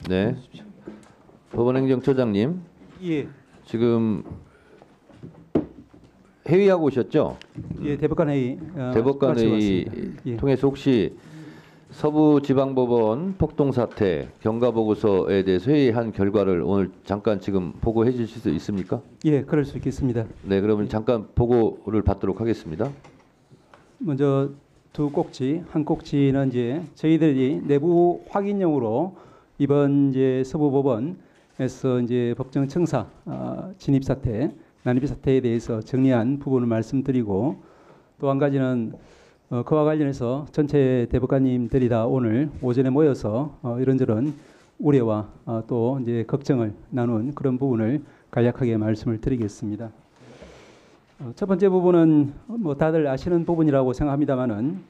네. 법원행정처장님. 예. 지금 회의하고 오셨죠? 예, 대법관 회의. 대법관 회의 예. 통해서 혹시 서부지방법원 폭동 사태 경과 보고서에 대해서 회의한 결과를 오늘 잠깐 지금 보고해 주실 수 있습니까? 예, 그럴 수 있겠습니다. 네, 그러면 잠깐 보고를 받도록 하겠습니다. 먼저 두 꼭지, 한 꼭지는 이제 저희들이 내부 확인용으로 이번 이제 서부법원에서 이제 법정 청사 진입 사태, 난입 사태에 대해서 정리한 부분을 말씀드리고, 또 한 가지는 그와 관련해서 전체 대법관님들이 다 오늘 오전에 모여서 이런저런 우려와 또 이제 걱정을 나눈 그런 부분을 간략하게 말씀을 드리겠습니다. 첫 번째 부분은 뭐 다들 아시는 부분이라고 생각합니다만은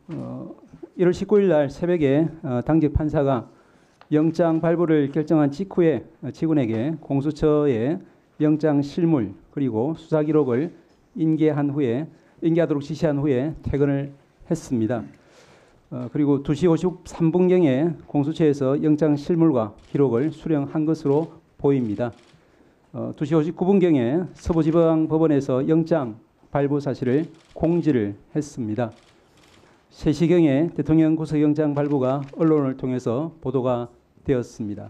1월 19일 날 새벽에 당직 판사가 영장 발부를 결정한 직후에 직원에게 공수처에 영장 실물 그리고 수사 기록을 인계하도록 지시한 후에 퇴근을 했습니다. 그리고 2시 53분경에 공수처에서 영장 실물과 기록을 수령한 것으로 보입니다. 2시 59분경에 서부지방법원에서 영장 발부 사실을 공지를 했습니다. 3시경에 대통령 구속영장 발부가 언론을 통해서 보도가 되었습니다.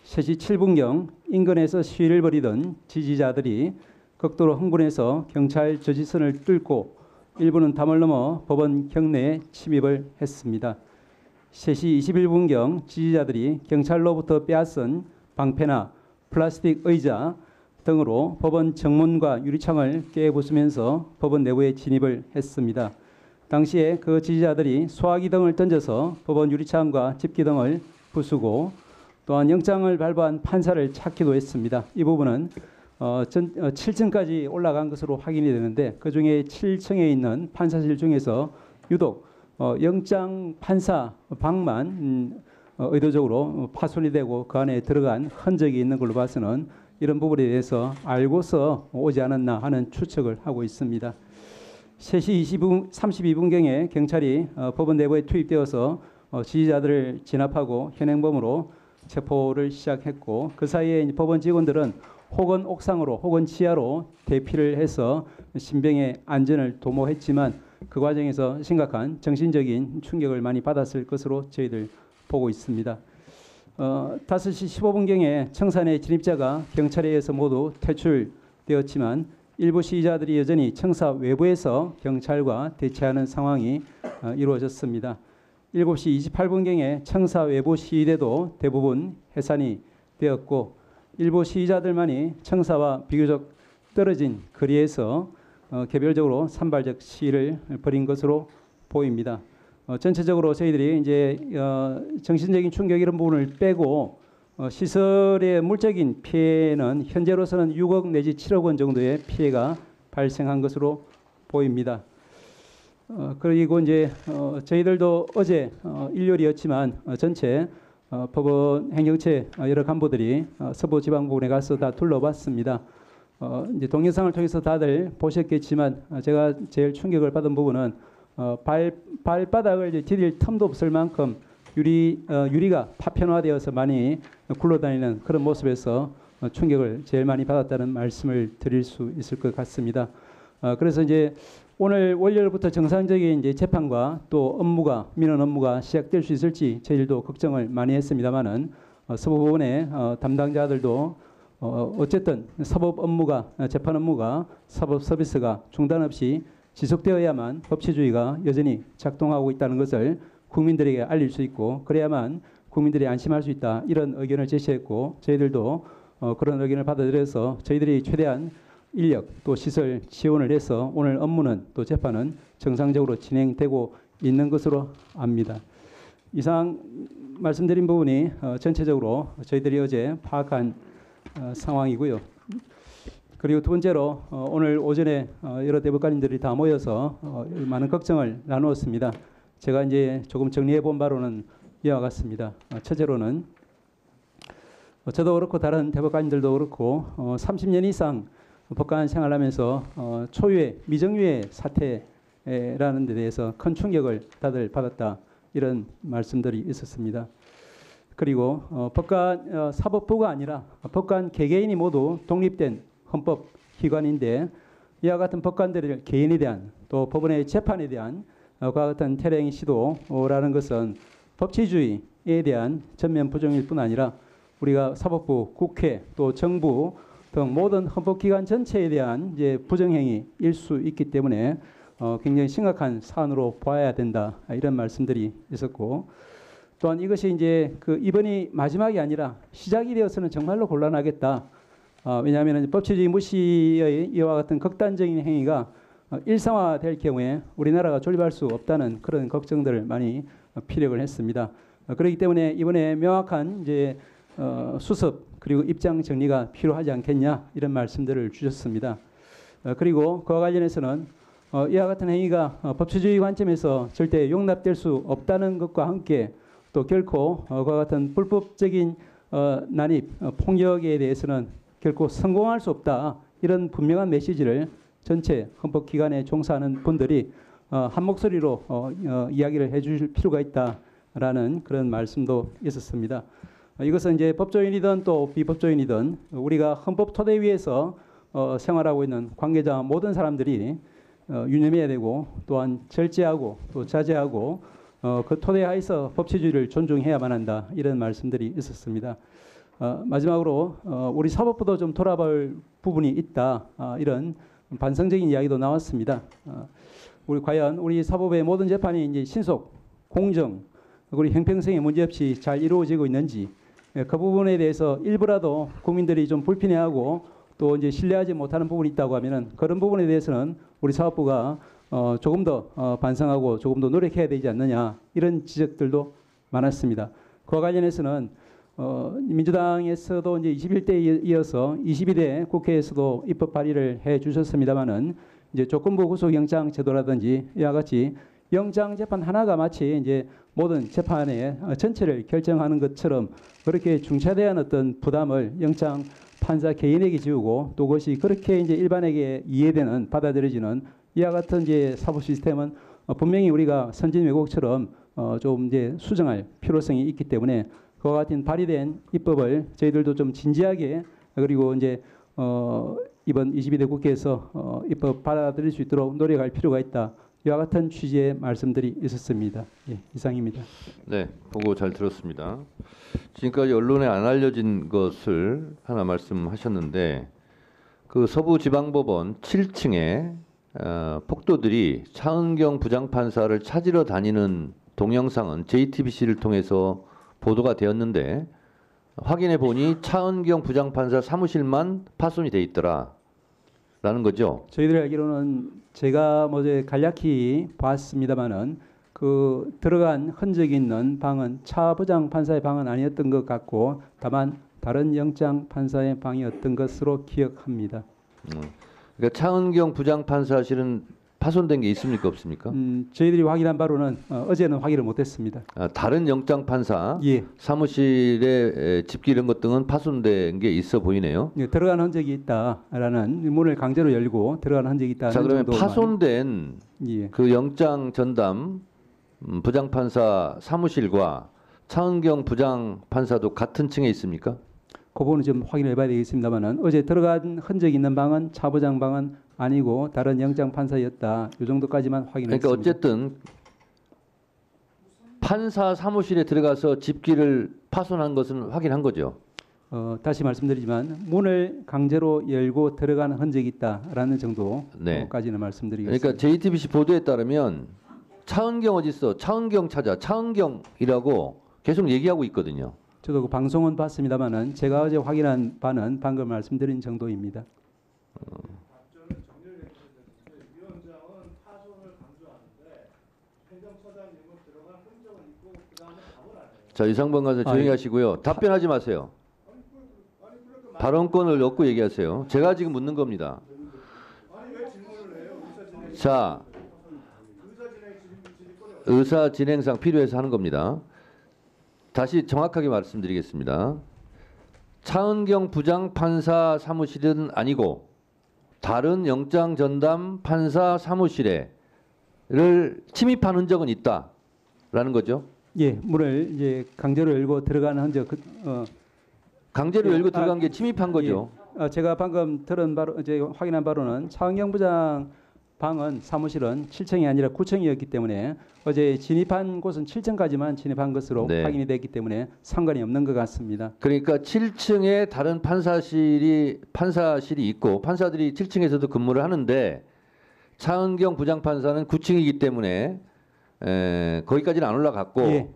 3시 7분경 인근에서 시위를 벌이던 지지자들이 극도로 흥분해서 경찰 저지선을 뚫고 일부는 담을 넘어 법원 경내에 침입을 했습니다. 3시 21분경 지지자들이 경찰로부터 빼앗은 방패나 플라스틱 의자 등으로 법원 정문과 유리창을 깨부수면서 법원 내부에 진입을 했습니다. 당시에 그 지지자들이 소화기 등을 던져서 법원 유리창과 집기 등을 부수고 또한 영장을 발부한 판사를 찾기도 했습니다. 이 부분은 7층까지 올라간 것으로 확인이 되는데, 그중에 7층에 있는 판사실 중에서 유독 영장 판사 방만 의도적으로 파손이 되고 그 안에 들어간 흔적이 있는 걸로 봐서는 이런 부분에 대해서 알고서 오지 않았나 하는 추측을 하고 있습니다. 3시 32분경에 경찰이 법원 내부에 투입되어서 지지자들을 진압하고 현행범으로 체포를 시작했고, 그 사이에 법원 직원들은 혹은 옥상으로 혹은 지하로 대피를 해서 신병의 안전을 도모했지만 그 과정에서 심각한 정신적인 충격을 많이 받았을 것으로 저희들 보고 있습니다. 5시 15분경에 청산의 진입자가 경찰에 의해서 모두 퇴출되었지만 일부 시위자들이 여전히 청사 외부에서 경찰과 대치하는 상황이 이루어졌습니다. 7시 28분경에 청사 외부 시위대도 대부분 해산이 되었고, 일부 시위자들만이 청사와 비교적 떨어진 거리에서 개별적으로 산발적 시위를 벌인 것으로 보입니다. 전체적으로 저희들이 이제 정신적인 충격 이런 부분을 빼고 시설의 물적인 피해는 현재로서는 6억 내지 7억 원 정도의 피해가 발생한 것으로 보입니다. 그리고 이제 저희들도 어제 일요일이었지만 전체 법원 행정처 여러 간부들이 서부지방법원에 가서 다 둘러봤습니다. 이제 동영상을 통해서 다들 보셨겠지만 제가 제일 충격을 받은 부분은 발바닥을 이제 디딜 틈도 없을 만큼 유리가 파편화되어서 많이 굴러다니는 그런 모습에서 충격을 제일 많이 받았다는 말씀을 드릴 수 있을 것 같습니다. 그래서 이제 오늘 월요일부터 정상적인 이제 재판과 또 민원 업무가 시작될 수 있을지 저희들도 걱정을 많이 했습니다만은 서부법원의 담당자들도 어쨌든 재판 업무가 사법 서비스가 중단 없이 지속되어야만 법치주의가 여전히 작동하고 있다는 것을 국민들에게 알릴 수 있고, 그래야만 국민들이 안심할 수 있다, 이런 의견을 제시했고, 저희들도 그런 의견을 받아들여서 저희들이 최대한 인력 또 시설 지원을 해서 오늘 업무는 또 재판은 정상적으로 진행되고 있는 것으로 압니다. 이상 말씀드린 부분이 전체적으로 저희들이 어제 파악한 상황이고요. 그리고 두 번째로 오늘 오전에 여러 대법관님들이 다 모여서 많은 걱정을 나누었습니다. 제가 이제 조금 정리해 본 바로는 이와 같습니다. 첫째로는 저도 그렇고 다른 대법관님들도 그렇고 30년 이상 법관 생활하면서 초유의 미정유의 사태라는 데 대해서 큰 충격을 다들 받았다, 이런 말씀들이 있었습니다. 그리고 법관 사법부가 아니라 법관 개개인이 모두 독립된 헌법 기관인데 이와 같은 법관들의 개인에 대한 또 법원의 재판에 대한 그와 같은 태령 시도라는 것은 법치주의에 대한 전면 부정일 뿐 아니라 우리가 사법부, 국회, 또 정부 등 모든 헌법기관 전체에 대한 이제 부정행위일 수 있기 때문에 굉장히 심각한 사안으로 봐야 된다 이런 말씀들이 있었고 또한 이것이 이제 그 이번이 마지막이 아니라 시작이 되어서는 정말로 곤란하겠다. 왜냐하면 법치주의 무시의 이와 같은 극단적인 행위가 일상화될 경우에 우리나라가 존립할 수 없다는 그런 걱정들을 많이 피력을 했습니다. 그렇기 때문에 이번에 명확한 이제 수습 그리고 입장 정리가 필요하지 않겠냐 이런 말씀들을 주셨습니다. 그리고 그와 관련해서는 이와 같은 행위가 법치주의 관점에서 절대 용납될 수 없다는 것과 함께 또 결코 그와 같은 불법적인 난입, 폭력에 대해서는 결코 성공할 수 없다. 이런 분명한 메시지를 전체 헌법기관에 종사하는 분들이 한 목소리로 이야기를 해주실 필요가 있다라는 그런 말씀도 있었습니다. 이것은 이제 법조인이든 또 비법조인이든 우리가 헌법 토대 위에서 생활하고 있는 관계자 모든 사람들이 유념해야 되고 또한 절제하고 또 자제하고 그 토대 하에서 법치주의를 존중해야만 한다 이런 말씀들이 있었습니다. 마지막으로 우리 사법부도 좀 돌아볼 부분이 있다 이런 반성적인 이야기도 나왔습니다. 우리 과연 우리 사법의 모든 재판이 이제 신속, 공정, 그리고 형평성에 문제없이 잘 이루어지고 있는지 그 부분에 대해서 일부라도 국민들이 좀 불편해하고 또 이제 신뢰하지 못하는 부분이 있다고 하면은 그런 부분에 대해서는 우리 사법부가 조금 더 반성하고 조금 더 노력해야 되지 않느냐 이런 지적들도 많았습니다. 그와 관련해서는 민주당에서도 이제 21대에 이어서 22대 국회에서도 입법 발의를 해 주셨습니다만은 이제 조건부 구속영장 제도라든지 이와 같이 영장 재판 하나가 마치 이제 모든 재판의 전체를 결정하는 것처럼 그렇게 중차대한 어떤 부담을 영장 판사 개인에게 지우고 또 그것이 그렇게 이제 일반에게 이해되는 받아들여지는 이와 같은 이제 사법 시스템은 분명히 우리가 선진 외국처럼 좀 이제 수정할 필요성이 있기 때문에 그와 같은 발의된 입법을 저희들도 좀 진지하게 그리고 이제 이번 22대 국회에서 입법 받아들일 수 있도록 노력할 필요가 있다. 이와 같은 취지의 말씀들이 있었습니다. 예, 이상입니다. 네, 보고 잘 들었습니다. 지금까지 언론에 안 알려진 것을 하나 말씀하셨는데 그 서부지방법원 7층에 폭도들이 차은경 부장판사를 찾으러 다니는 동영상은 JTBC를 통해서 보도가 되었는데 확인해 보니 차은경 부장판사 사무실만 파손이 돼 있더라라는 거죠. 저희들이 알기로는 제가 뭐제 간략히 봤습니다만은 그 들어간 흔적이 있는 방은 차 부장판사의 방은 아니었던 것 같고 다만 다른 영장 판사의 방이었던 것으로 기억합니다. 그러니까 차은경 부장판사실은 파손된 게 있습니까 없습니까? 저희들이 확인한 바로는 어제는 확인을 못했습니다. 다른 영장 판사 예. 사무실에 집기 이런 것 등은 파손된 게 있어 보이네요. 예, 들어간 흔적이 있다라는 문을 강제로 열고 들어간 흔적이 있다는 자 그러면 정도만. 파손된 예. 그 영장 전담 부장판사 사무실과 차은경 부장판사도 같은 층에 있습니까? 그 부분은 좀 확인해 봐야 되겠습니다만은 어제 들어간 흔적이 있는 방은 차 부장 방은 아니고 다른 영장 판사였다. 이 정도까지만 확인했습니다. 그러니까 어쨌든 판사 사무실에 들어가서 집기를 파손한 것은 확인한 거죠. 다시 말씀드리지만 문을 강제로 열고 들어가는 흔적이 있다라는 정도까지는 말씀드리겠습니다. 그러니까 JTBC 보도에 따르면 차은경 어디 있어? 차은경 찾아. 차은경이라고 계속 얘기하고 있거든요. 저도 그 방송은 봤습니다만은 제가 어제 확인한 바는 방금 말씀드린 정도입니다. 자 이상범 간사 조용히 하시고요. 답변하지 마세요. 발언권을 얻고 얘기하세요. 제가 지금 묻는 겁니다. 자 의사 진행상 필요해서 하는 겁니다. 다시 정확하게 말씀드리겠습니다. 차은경 부장판사 사무실은 아니고 다른 영장 전담 판사 사무실에를 침입한 흔적은 있다라는 거죠. 예, 문을 이제 강제로 열고 들어가는 흔적 강제로 예, 열고 들어간 게 침입한 거죠. 제가 방금 들은 바로 이제 확인한 바로는 차은경 부장 방은 사무실은 7층이 아니라 9층이었기 때문에 어제 진입한 곳은 7층까지만 진입한 것으로 네. 확인이 됐기 때문에 상관이 없는 것 같습니다. 그러니까 7층에 다른 판사실이 있고 판사들이 7층에서도 근무를 하는데 차은경 부장판사는 9층이기 때문에 거기까지는 안 올라갔고 예.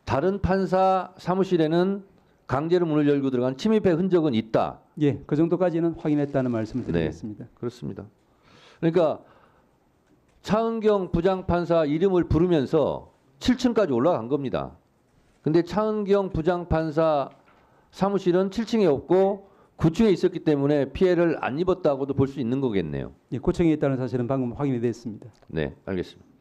다른 판사 사무실에는 강제로 문을 열고 들어간 침입의 흔적은 있다. 예, 그 정도까지는 확인했다는 말씀을 네. 드리겠습니다. 그렇습니다. 그러니까 차은경 부장판사 이름을 부르면서 7층까지 올라간 겁니다. 근데 차은경 부장판사 사무실은 7층에 없고 9층에 있었기 때문에 피해를 안 입었다고도 볼 수 있는 거겠네요. 예, 9층에 있다는 사실은 방금 확인이 됐습니다. 네, 알겠습니다.